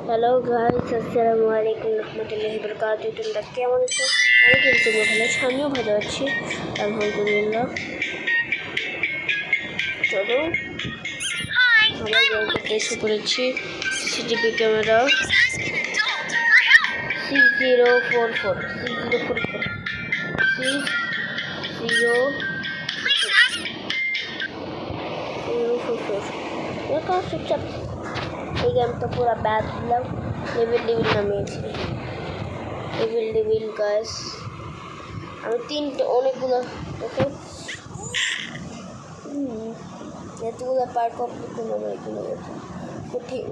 Hello guys, আসসালামু আলাইকুম রহমতুল্লাহি ওয়া বারাকাতুহু। তোমরা কেমন আছো? আমি কিন্তু ভালো আছি, আমিও ভালো আছি আলহামদুলিল্লাহ। চলো আমরা গেমটা এসে পড়েছি। সিসিটিভি ক্যামেরা 6044 চুপচাপ এই গেমটা পুরো ব্যাড দিলাম। লেভেল নামিয়েছি লেভেল গাইস। আমি তিনটে অনেকগুলো ওকে এতগুলো পার কমপ্লিট করলাম। এগুলো কঠিন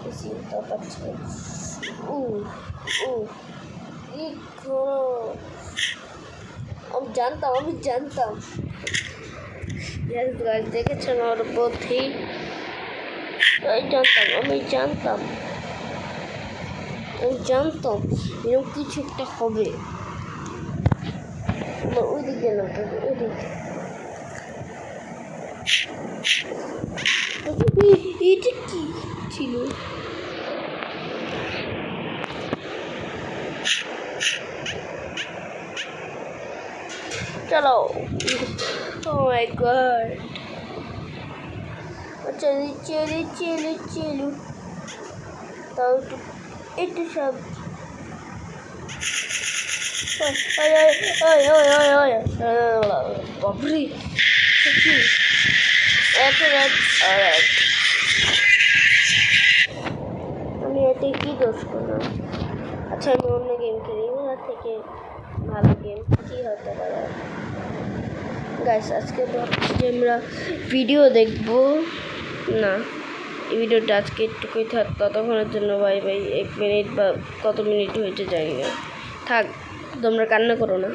বেশি তা পাচ্ছে। আমি জানতাম দেখেছেন আমার বুদ্ধি। আমি জানতাম এরকম কিছু একটা হবে। ওই দিক গেলাম, ওই দিক এটা কি ছিল? চলো। ও মাই গড, চলো তাও একটু সব বাপরে আমি এতে কি দোষ করলাম? আচ্ছা, আমি অন্য গেম খেলি। ওনার থেকে ভালো গেম কি হতে পারে? গাইস, আজকে ভাবছি যে আমরা ভিডিও দেখবো না। এই ভিডিওটা আজকে একটুকুই থাক, ততক্ষণের জন্য বাই বাই। 1 মিনিট বা কত মিনিট হয়েছে জানি না। থাক, তোমরা কান্না করো না।